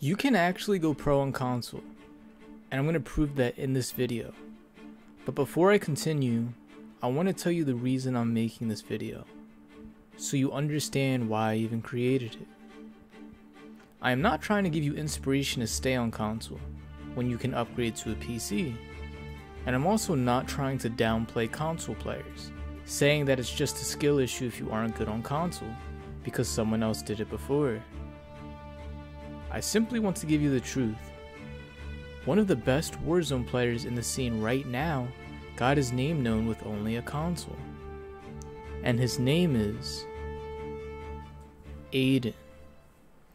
You can actually go pro on console, and I'm going to prove that in this video. But before I continue, I want to tell you the reason I'm making this video, so you understand why I even created it. I am not trying to give you inspiration to stay on console when you can upgrade to a PC, and I'm also not trying to downplay console players, saying that it's just a skill issue if you aren't good on console because someone else did it before. I simply want to give you the truth. One of the best Warzone players in the scene right now got his name known with only a console, and his name is Aiden.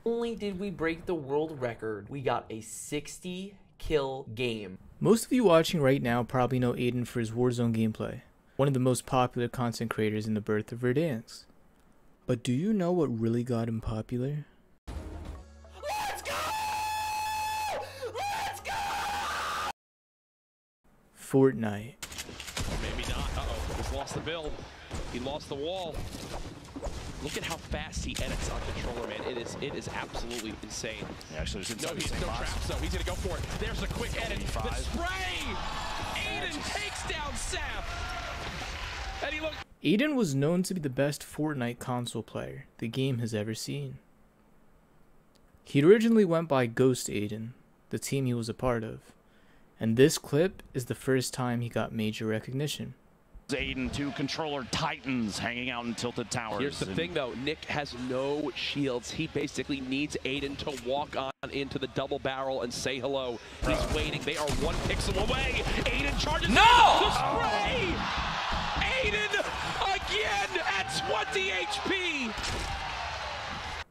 Only did we break the world record, we got a 60 kill game. Most of you watching right now probably know Aiden for his Warzone gameplay, one of the most popular content creators in the birth of Verdansk. But do you know what really got him popular? Let's go! Let's go! Fortnite. Or maybe not. Uh-oh, he's lost the build. He lost the wall. Look at how fast he edits on controller, man. It is absolutely insane. Yeah, so there's No, he's no traps, though. He's gonna go for it. There's a quick edit. The spray! Aiden takes down Sap! And he looked. Aiden was known to be the best Fortnite console player the game has ever seen. He originally went by Ghost Aiden, the team he was a part of, and this clip is the first time he got major recognition. Aiden, two controller titans hanging out in tilted towers. Here's the thing, though. Nick has no shields. He basically needs Aiden to walk on into the double barrel and say hello. He's waiting. They are 1 pixel away. Aiden charges. No! The spray! Aiden again at 20 HP!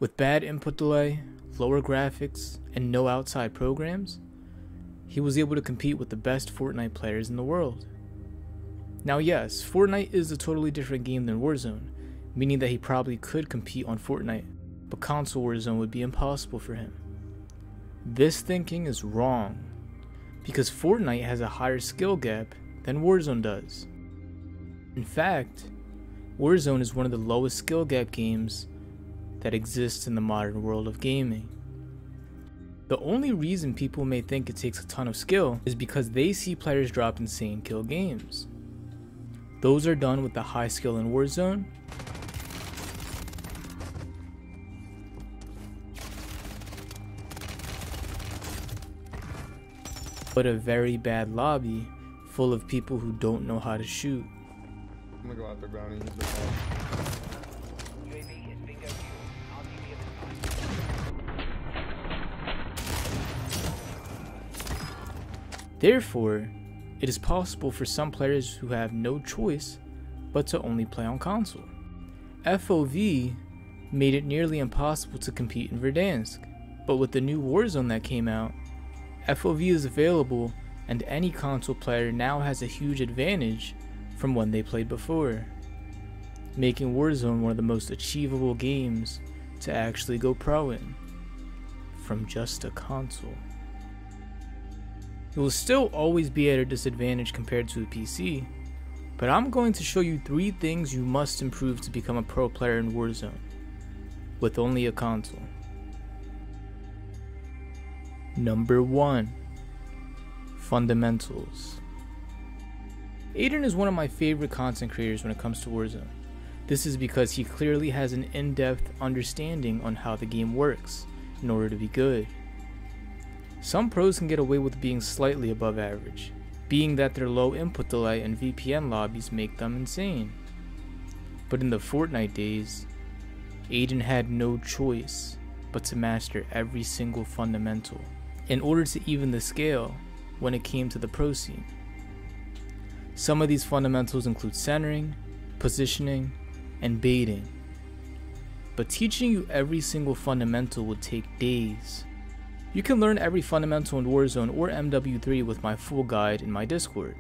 With bad input delay, lower graphics, and no outside programs, he was able to compete with the best Fortnite players in the world. Now yes, Fortnite is a totally different game than Warzone, meaning that he probably could compete on Fortnite, but console Warzone would be impossible for him. This thinking is wrong, because Fortnite has a higher skill gap than Warzone does. In fact, Warzone is one of the lowest skill gap games that exists in the modern world of gaming. The only reason people may think it takes a ton of skill is because they see players drop insane kill games. Those are done with the high skill in Warzone, but a very bad lobby full of people who don't know how to shoot. I'm gonna go after Brownie. He's the Therefore, it is possible for some players who have no choice but to only play on console. FOV made it nearly impossible to compete in Verdansk, but with the new Warzone that came out, FOV is available and any console player now has a huge advantage from when they played before, making Warzone one of the most achievable games to actually go pro in, from just a console. You will still always be at a disadvantage compared to a PC, but I'm going to show you 3 things you must improve to become a pro player in Warzone, with only a console. Number 1. Fundamentals. Aiden is one of my favorite content creators when it comes to Warzone. This is because he clearly has an in-depth understanding on how the game works in order to be good. Some pros can get away with being slightly above average, being that their low input delay and VPN lobbies make them insane. But in the Fortnite days, Aiden had no choice but to master every single fundamental in order to even the scale when it came to the pro scene. Some of these fundamentals include centering, positioning, and baiting. But teaching you every single fundamental would take days. You can learn every fundamental in Warzone or MW3 with my full guide in my Discord.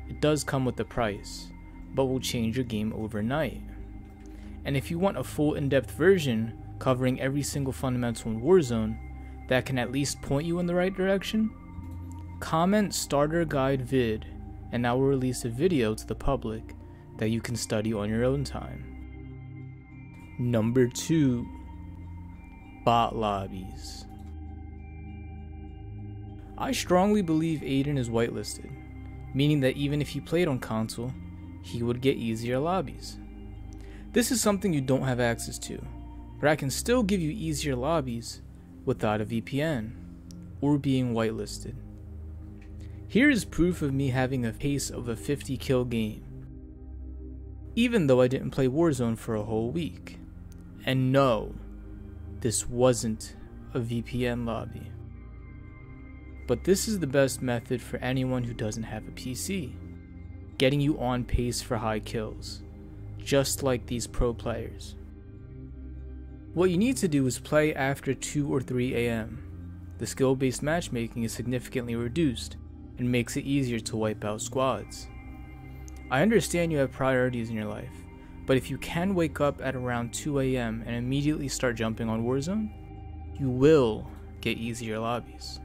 It does come with a price, but will change your game overnight. And if you want a full in-depth version covering every single fundamental in Warzone that can at least point you in the right direction, comment starter guide vid and I will release a video to the public that you can study on your own time. Number 2. Bot lobbies. I strongly believe Aiden is whitelisted, meaning that even if he played on console, he would get easier lobbies. This is something you don't have access to, but I can still give you easier lobbies without a VPN or being whitelisted. Here is proof of me having a pace of a 50 kill game, even though I didn't play Warzone for a whole week. And no, this wasn't a VPN lobby. But this is the best method for anyone who doesn't have a PC, getting you on pace for high kills, just like these pro players. What you need to do is play after 2 or 3 AM. The skill-based matchmaking is significantly reduced and makes it easier to wipe out squads. I understand you have priorities in your life, but if you can wake up at around 2 AM and immediately start jumping on Warzone, you will get easier lobbies.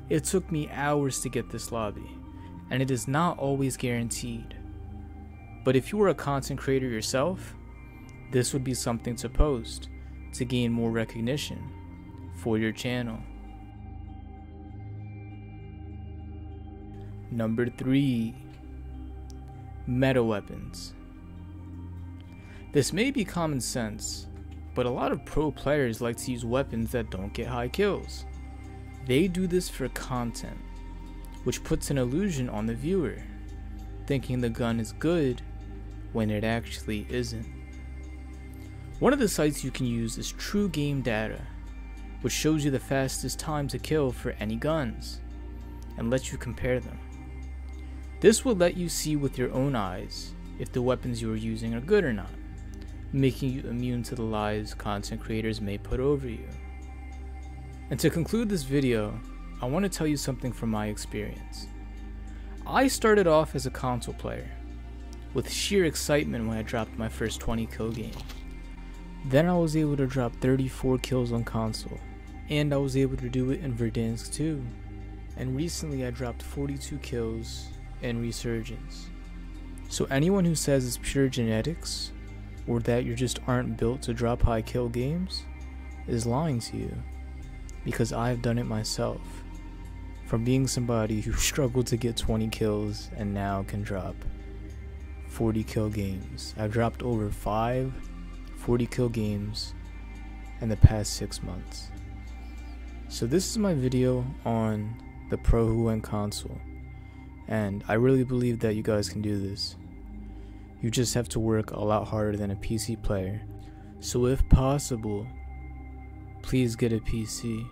It took me hours to get this lobby, and it is not always guaranteed. But if you were a content creator yourself, this would be something to post to gain more recognition for your channel. Number 3. Meta weapons. This may be common sense, but a lot of pro players like to use weapons that don't get high kills. They do this for content, which puts an illusion on the viewer, thinking the gun is good when it actually isn't. One of the sites you can use is True Game Data, which shows you the fastest time to kill for any guns, and lets you compare them. This will let you see with your own eyes if the weapons you are using are good or not, making you immune to the lies content creators may put over you. And to conclude this video, I want to tell you something from my experience. I started off as a console player, with sheer excitement when I dropped my first 20 kill game. Then I was able to drop 34 kills on console, and I was able to do it in Verdansk too. And recently I dropped 42 kills in Resurgence. So anyone who says it's pure genetics, or that you just aren't built to drop high kill games, is lying to you, because I've done it myself. From being somebody who struggled to get 20 kills and now can drop 40 kill games. I've dropped over 5 40 kill games in the past 6 months. So this is my video on the pro who went console, and I really believe that you guys can do this. You just have to work a lot harder than a PC player. So if possible, please get a PC.